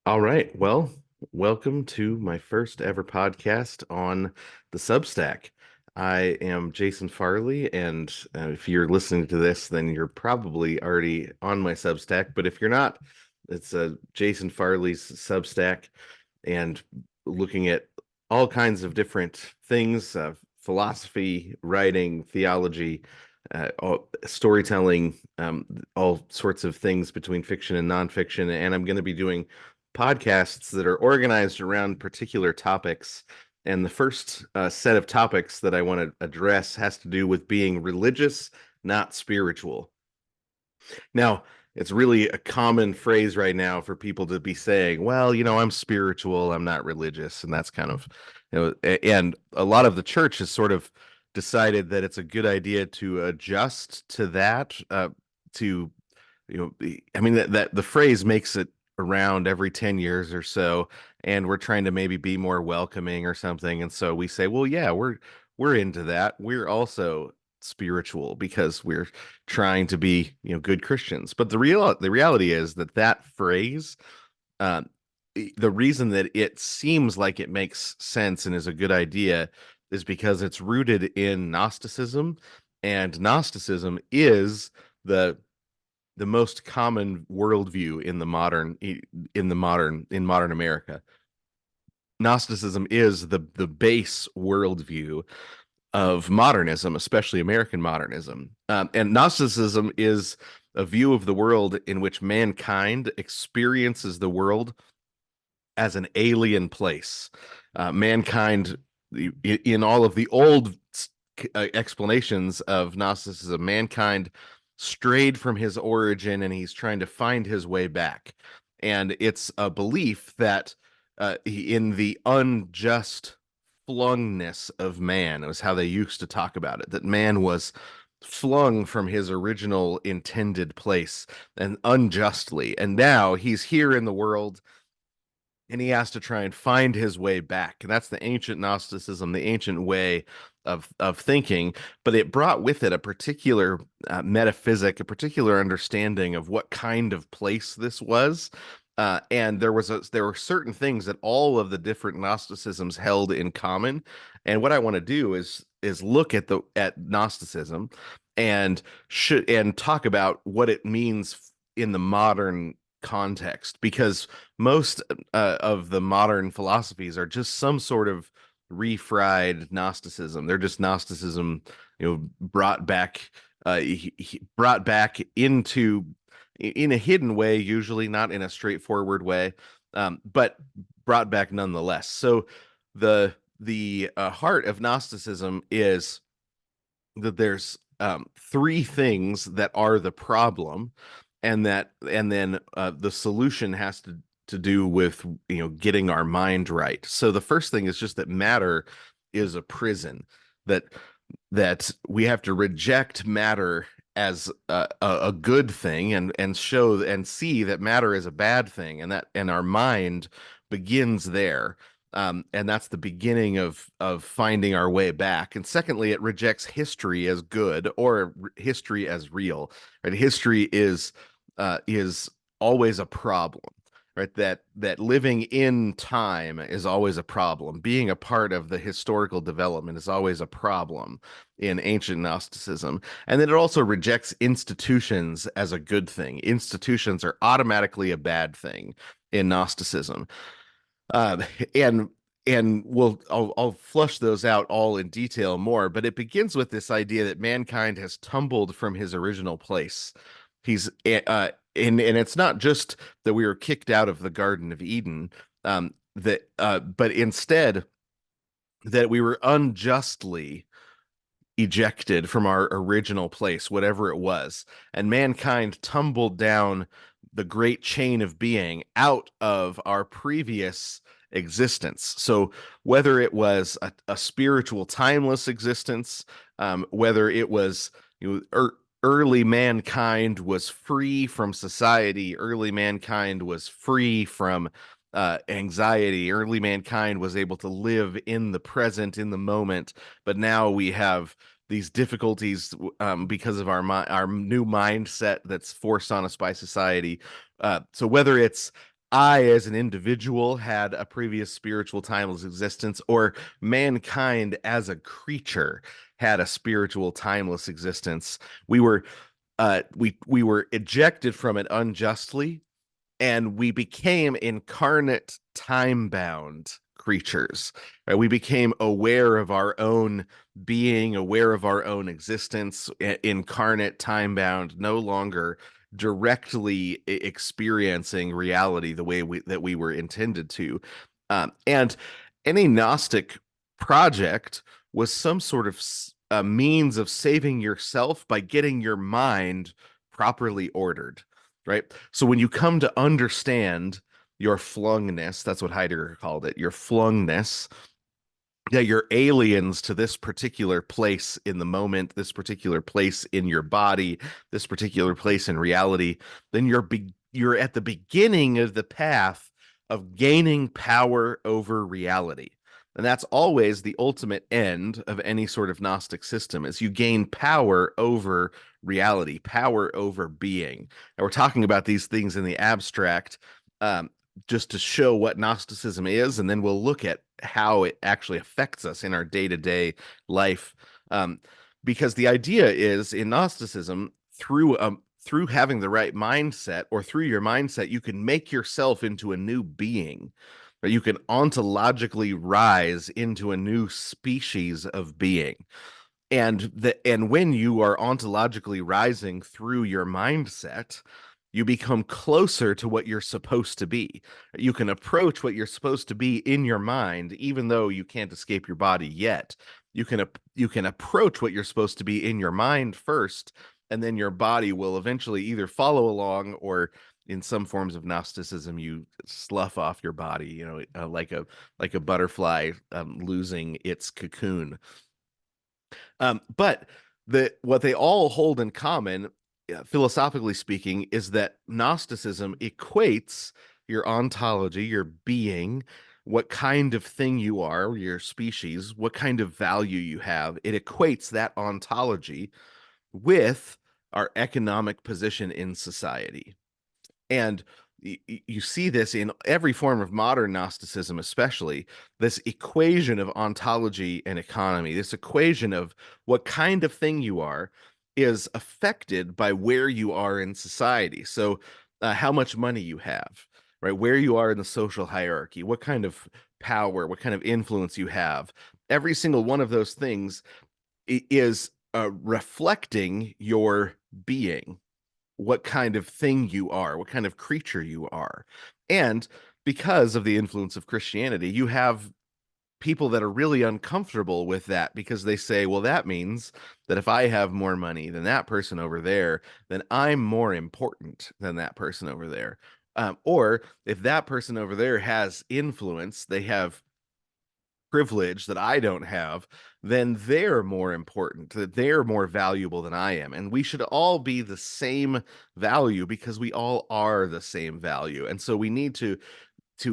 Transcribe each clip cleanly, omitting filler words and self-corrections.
All right. Well, welcome to my first ever podcast on the Substack. I am Jason Farley, and if you're listening to this, then you're probably already on my Substack. But if you're not, it's Jason Farley's Substack, and looking at all kinds of different things, philosophy, writing, theology, storytelling, all sorts of things between fiction and nonfiction. And I'm going to be doing podcasts that are organized around particular topics. And the first set of topics that I want to address has to do with being religious, not spiritual. Now, it's really a common phrase right now for people to be saying, well, I'm spiritual, I'm not religious. And that's kind of, and a lot of the church has sort of decided that it's a good idea to adjust to that, to, I mean, that the phrase makes it around every 10 years or so, and we're trying to maybe be more welcoming or something. And so we say, well, yeah, we're into that. We're also spiritual because we're trying to be good Christians. But the reality is that phrase, uh, the reason that it seems like it makes sense and is a good idea is because it's rooted in Gnosticism, and Gnosticism is the the most common worldview in modern America. Gnosticism is the base worldview of modernism, especially American modernism. And Gnosticism is a view of the world in which mankind experiences the world as an alien place. Mankind, in all of the old explanations of Gnosticism, mankind strayed from his origin and he's trying to find his way back. And it's a belief that in the unjust flungness of man, it was how they used to talk about it, that man was flung from his original intended place and unjustly. And now he's here in the world and he has to try and find his way back. And that's the ancient Gnosticism, the ancient way of thinking. But it brought with it a particular metaphysic, a particular understanding of what kind of place this was. And there were certain things that all of the different Gnosticisms held in common. And what I want to do is look at Gnosticism and talk about what it means in the modern context, because most of the modern philosophies are just some sort of refried Gnosticism. They're just Gnosticism, brought back into in a hidden way, usually not in a straightforward way, but brought back nonetheless. So the heart of Gnosticism is that there's three things that are the problem, and then the solution has to do with getting our mind right. So the first thing is just that matter is a prison, that we have to reject matter as a good thing, and show and see that matter is a bad thing, and our mind begins there. And that's the beginning of finding our way back. And secondly, it rejects history as good or history as real. Right? History is always a problem. Right? That living in time is always a problem. Being a part of the historical development is always a problem in ancient Gnosticism. And then it also rejects institutions as a good thing. Institutions are automatically a bad thing in Gnosticism. Uh, and I'll flush those out all in detail more, but it begins with this idea that mankind has tumbled from his original place. He's and it's not just that we were kicked out of the Garden of Eden, but instead that we were unjustly ejected from our original place, whatever it was, and mankind tumbled down the great chain of being out of our previous existence. So whether it was a spiritual, timeless existence, whether it was early mankind was free from society, early mankind was free from anxiety, early mankind was able to live in the present, in the moment, but now we have these difficulties because of our new mindset that's forced on us by society. So whether it's I, as an individual, had a previous spiritual timeless existence, or mankind as a creature had a spiritual timeless existence. We were we were ejected from it unjustly, and we became incarnate time-bound creatures. Right? We became aware of our own being, aware of our own existence, incarnate, time-bound, no longer directly experiencing reality the way that we were intended to. And any Gnostic project was some sort of a means of saving yourself by getting your mind properly ordered, right? So when you come to understand your flungness, that's what Heidegger called it, your flungness, that you're aliens to this particular place in the moment, this particular place in your body, this particular place in reality, then you're at the beginning of the path of gaining power over reality. And that's always the ultimate end of any sort of Gnostic system, is you gain power over reality, power over being. And we're talking about these things in the abstract, um, just to show what Gnosticism is, and then we'll look at how it actually affects us in our day-to-day life. Um, because the idea is, in Gnosticism, through having the right mindset, or through your mindset, you can make yourself into a new being, or you can ontologically rise into a new species of being. And when you are ontologically rising through your mindset, you become closer to what you're supposed to be. You can approach what you're supposed to be in your mind, even though you can't escape your body yet. You can approach what you're supposed to be in your mind first, and then your body will eventually either follow along, or in some forms of Gnosticism, you slough off your body, like a butterfly losing its cocoon. But what they all hold in common, philosophically speaking, is that Gnosticism equates your ontology, your being, what kind of thing you are, your species, what kind of value you have. It equates that ontology with our economic position in society. And you see this in every form of modern Gnosticism, especially this equation of ontology and economy, this equation of what kind of thing you are is affected by where you are in society. So, how much money you have, right? Where you are in the social hierarchy, what kind of power, what kind of influence you have. Every single one of those things is reflecting your being, what kind of thing you are, what kind of creature you are. And because of the influence of Christianity, you have people that are really uncomfortable with that, because they say, well, that means that if I have more money than that person over there, then I'm more important than that person over there. Or if that person over there has influence, they have privilege that I don't have, then they're more important, that they're more valuable than I am. And we should all be the same value, because we all are the same value. And so we need to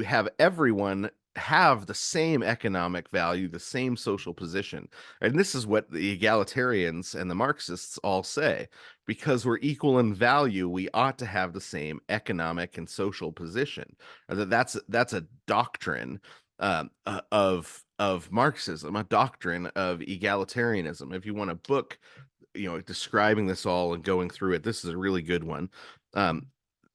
have everyone have the same economic value, the same social position. And this is what the egalitarians and the Marxists all say. Because we're equal in value, we ought to have the same economic and social position. That's a doctrine of Marxism, a doctrine of egalitarianism. If you want a book, describing this all and going through it, this is a really good one. Um,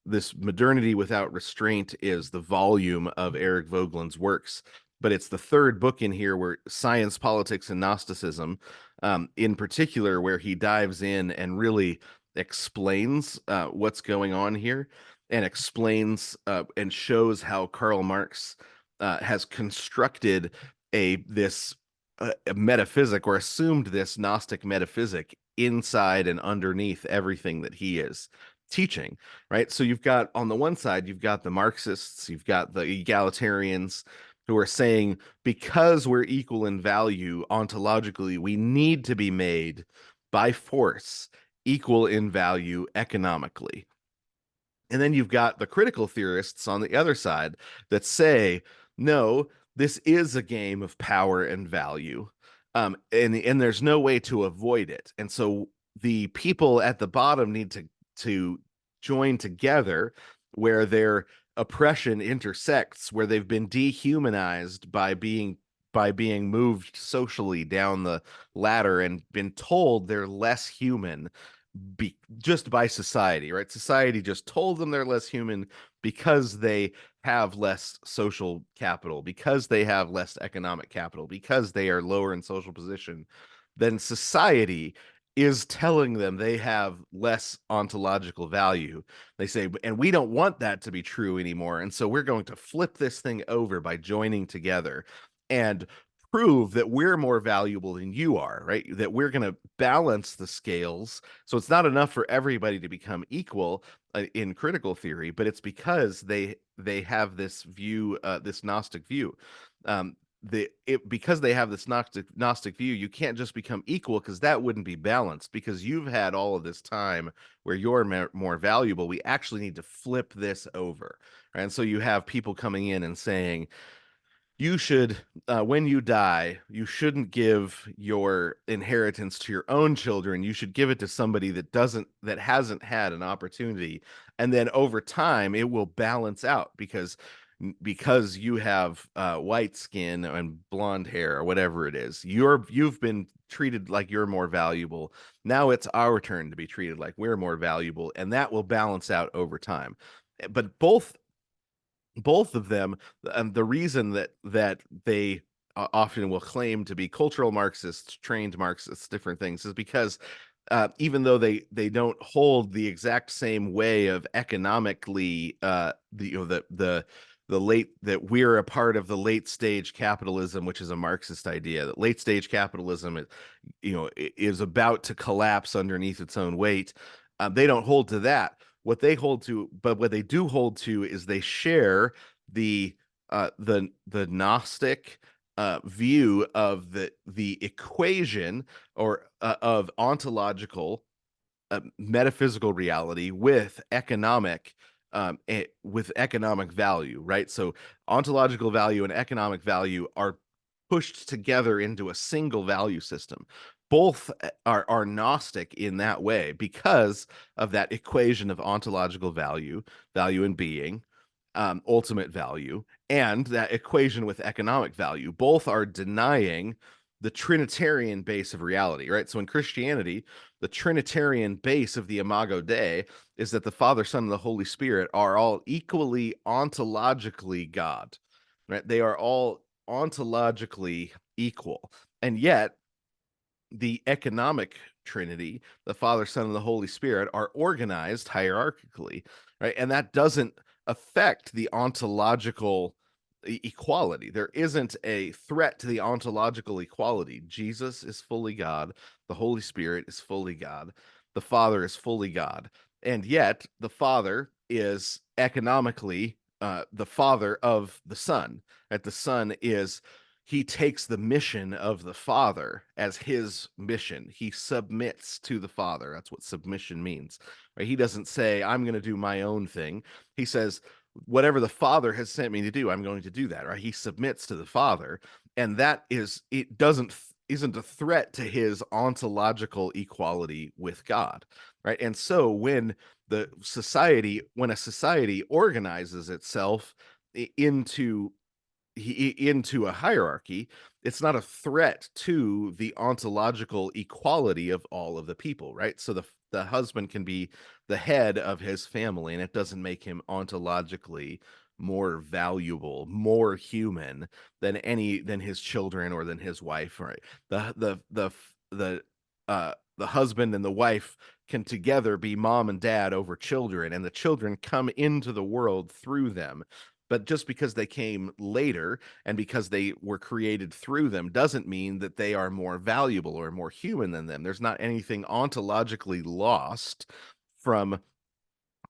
this Modernity Without Restraint is the volume of Eric Voegelin's works, but it's the third book in here, where Science, Politics, and Gnosticism, in particular, where he dives in and really explains what's going on here, and explains and shows how Karl Marx has constructed a metaphysic, or assumed this Gnostic metaphysic inside and underneath everything that he is teaching, right? So you've got, on the one side, you've got the Marxists, you've got the egalitarians, who are saying, because we're equal in value ontologically, we need to be made by force equal in value economically. And then you've got the critical theorists on the other side that say, no, this is a game of power and value. And there's no way to avoid it. And so the people at the bottom need to join together, where they're oppression intersects, where they've been dehumanized by being moved socially down the ladder and been told they're less human just by society, right? Society just told them they're less human because they have less social capital, because they have less economic capital, because they are lower in social position. Then society is telling them they have less ontological value. They say, and we don't want that to be true anymore. And so we're going to flip this thing over by joining together and prove that we're more valuable than you are, right? That we're going to balance the scales. So it's not enough for everybody to become equal in critical theory, but it's because they have this view, this Gnostic view. Because they have this Gnostic view, you can't just become equal, because that wouldn't be balanced, because you've had all of this time where you're more valuable. We actually need to flip this over. Right? And so you have people coming in and saying, you should, when you die, you shouldn't give your inheritance to your own children. You should give it to somebody that hasn't had an opportunity. And then over time, it will balance out, because you have white skin and blonde hair or whatever it is. You've been treated like you're more valuable. Now it's our turn to be treated like we're more valuable, and that will balance out over time. But both of them, the reason that they often will claim to be cultural Marxists, trained Marxists, different things, is because even though they don't hold the exact same way of economically, the late that we're a part of the late stage capitalism, which is a Marxist idea, that late stage capitalism, is about to collapse underneath its own weight. They don't hold to that. What they do hold to is they share the the Gnostic view of the equation, or of ontological, metaphysical reality with economic value, right? So ontological value and economic value are pushed together into a single value system. Both are Gnostic in that way, because of that equation of ontological value, value in being, ultimate value, and that equation with economic value. Both are denying the Trinitarian base of reality, right? So in Christianity, the Trinitarian base of the Imago Dei is that the Father, Son, and the Holy Spirit are all equally ontologically God, right? They are all ontologically equal. And yet, the economic Trinity, the Father, Son, and the Holy Spirit, are organized hierarchically, right? And that doesn't affect the ontological equality. There isn't a threat to the ontological equality. Jesus is fully God, the Holy Spirit is fully God, the Father is fully God. And yet, the Father is economically the Father of the Son. Right? The Son is He takes the mission of the Father as his mission. He submits to the Father. That's what submission means. Right? He doesn't say, I'm going to do my own thing. He says, whatever the Father has sent me to do, I'm going to do that. Right? He submits to the Father. And isn't a threat to his ontological equality with God. Right? And so when a society organizes itself into into a hierarchy, it's not a threat to the ontological equality of all of the people, right? So the husband can be the head of his family, and it doesn't make him ontologically more valuable, more human than his children or than his wife, right? The husband and the wife can together be mom and dad over children, and the children come into the world through them. But just because they came later and because they were created through them doesn't mean that they are more valuable or more human than them. There's not anything ontologically lost from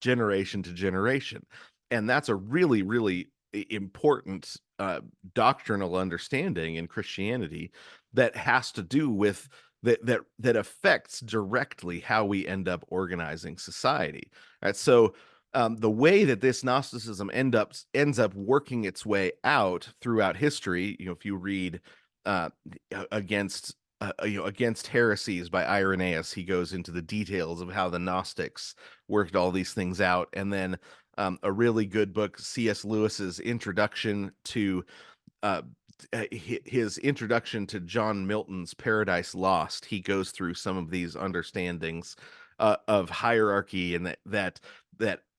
generation to generation. And that's a really, really important doctrinal understanding in Christianity that has to do with that affects directly how we end up organizing society. Right? So the way that this Gnosticism ends up working its way out throughout history, if you read uh, against against heresies by Irenaeus, he goes into the details of how the Gnostics worked all these things out. And then a really good book, C.S. Lewis's introduction to uh, his introduction to John Milton's Paradise Lost. He goes through some of these understandings of hierarchy, and that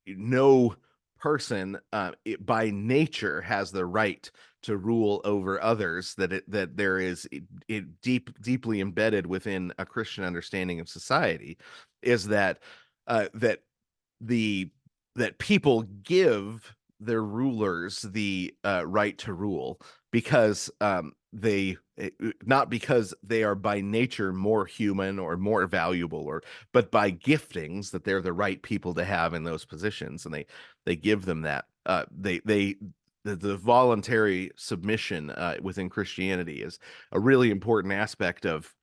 no person by nature has the right to rule over others. That there is deeply embedded within a Christian understanding of society is that the that people give their rulers the right to rule because they not because they are by nature more human or more valuable, or but by giftings that they're the right people to have in those positions, and they give them that the voluntary submission within Christianity is a really important aspect of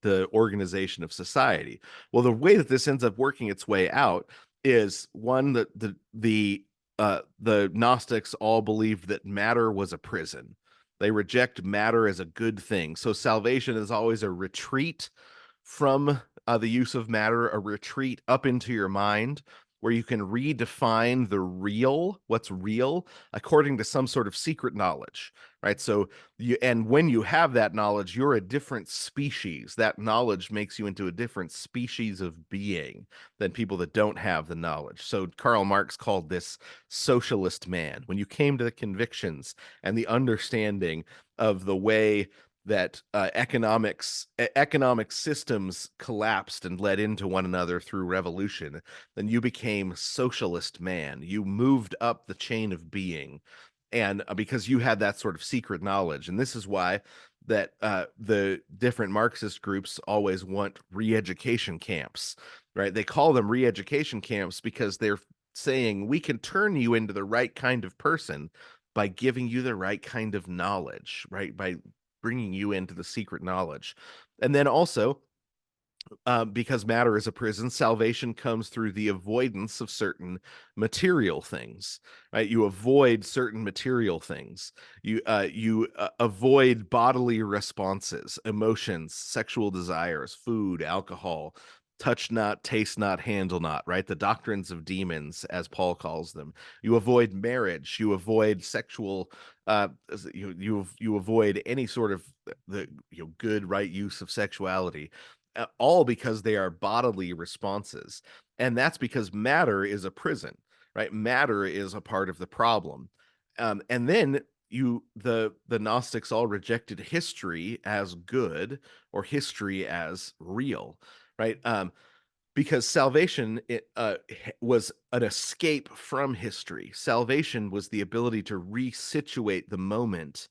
the organization of society. Well, the way that this ends up working its way out is one that the Gnostics all believed that matter was a prison. They reject matter as a good thing. So salvation is always a retreat from the use of matter, a retreat up into your mind where you can redefine the real, what's real, according to some sort of secret knowledge, right? So and when you have that knowledge, you're a different species. That knowledge makes you into a different species of being than people that don't have the knowledge. So Karl Marx called this socialist man. When you came to the convictions and the understanding of the way that economic systems collapsed and led into one another through revolution, then you became socialist man. You moved up the chain of being, and because you had that sort of secret knowledge. And this is why that the different Marxist groups always want re-education camps, right? They call them re-education camps because they're saying we can turn you into the right kind of person by giving you the right kind of knowledge, right? By bringing you into the secret knowledge. And then also, because matter is a prison, salvation comes through the avoidance of certain material things, right? You avoid certain material things. You avoid bodily responses, emotions, sexual desires, food, alcohol, touch not, taste not, handle not, right? The doctrines of demons, as Paul calls them. You avoid marriage. You avoid sexual. You avoid any sort of the good right use of sexuality, all because they are bodily responses. And that's because matter is a prison, right? Matter is a part of the problem. And then the Gnostics all rejected history as good or history as real, right? Because salvation was an escape from history. Salvation was the ability to resituate the moment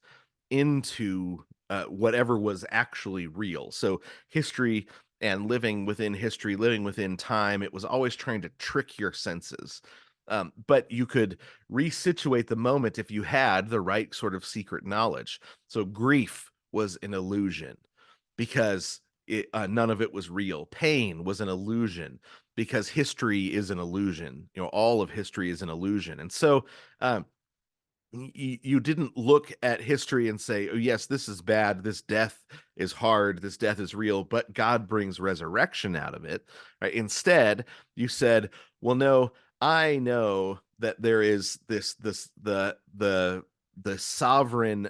into whatever was actually real. So history and living within history, living within time, it was always trying to trick your senses. But you could resituate the moment if you had the right sort of secret knowledge. So grief was an illusion because none of it was real. Pain was an illusion because history is an illusion. All of history is an illusion. And so um, you didn't look at history and say, oh yes, this is bad, this death is hard, this death is real, but God brings resurrection out of it, right? Instead, you said, well, no, I know that there is the sovereign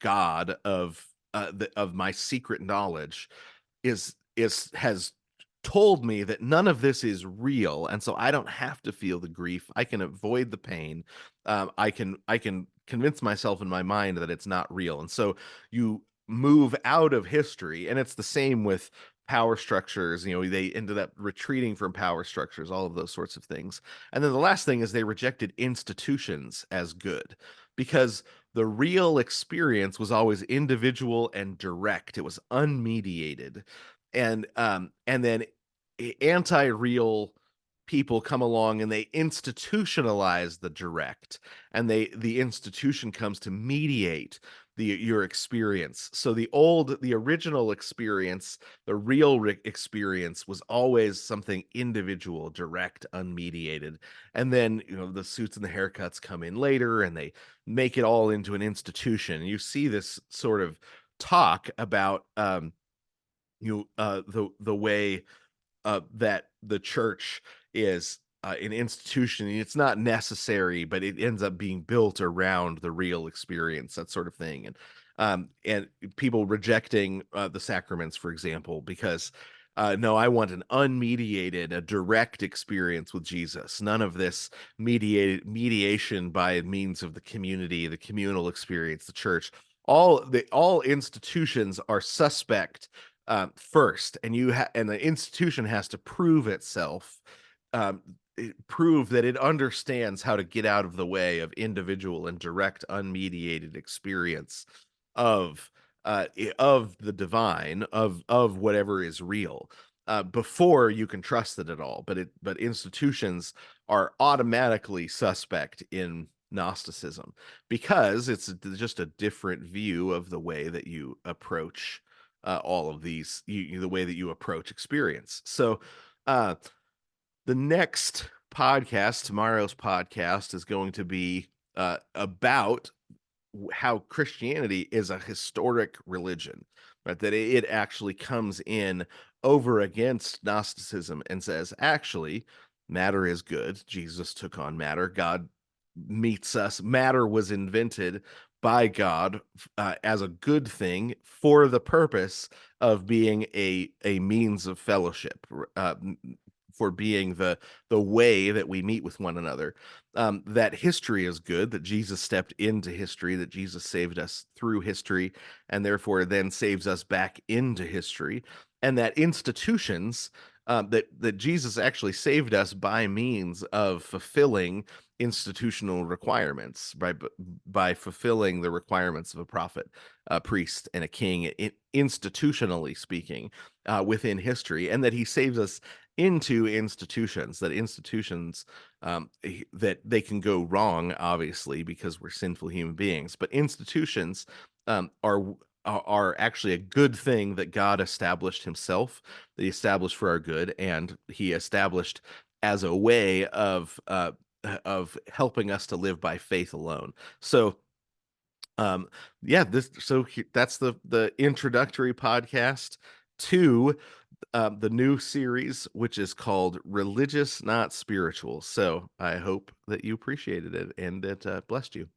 God of my secret knowledge is has told me that none of this is real, and so I don't have to feel the grief. I can avoid the pain. I can convince myself in my mind that it's not real. And so you move out of history, and it's the same with power structures. They ended up retreating from power structures, all of those sorts of things. And then the last thing is they rejected institutions as good because the real experience was always individual and direct. It was unmediated. And then anti-real people come along and they institutionalize the direct, and the institution comes to mediate your experience. So the original experience, the real experience, was always something individual, direct, unmediated. And then the suits and the haircuts come in later, and they make it all into an institution. You see this sort of talk about the way that the church is an institution. It's not necessary, but it ends up being built around the real experience, that sort of thing. And people rejecting the sacraments, for example, because no, I want an unmediated, a direct experience with Jesus. None of this mediation by means of the community, the communal experience, the church. All institutions are suspect first, and and the institution has to prove itself, um, prove that it understands how to get out of the way of individual and direct, unmediated experience of of the divine, of whatever is real, before you can trust it at all. But institutions are automatically suspect in Gnosticism because it's just a different view of the way that you approach all of these, the way that you approach experience. So, uh, the next podcast, tomorrow's podcast, is going to be about how Christianity is a historic religion, right? That it actually comes in over against Gnosticism and says, actually, matter is good. Jesus took on matter. God meets us. Matter was invented by God as a good thing for the purpose of being a means of fellowship, for being the way that we meet with one another. That history is good, that Jesus stepped into history, that Jesus saved us through history, and therefore then saves us back into history, and that institutions, that Jesus actually saved us by means of fulfilling institutional requirements, by fulfilling the requirements of a prophet, a priest, and a king, institutionally speaking, within history, and that he saves us into institutions, that institutions, that they can go wrong, obviously, because we're sinful human beings, but institutions are actually a good thing that God established himself, that he established for our good, and he established as a way of helping us to live by faith alone. So um yeah, that's the introductory podcast to the new series, which is called Religious Not Spiritual. So I hope that you appreciated it and it blessed you.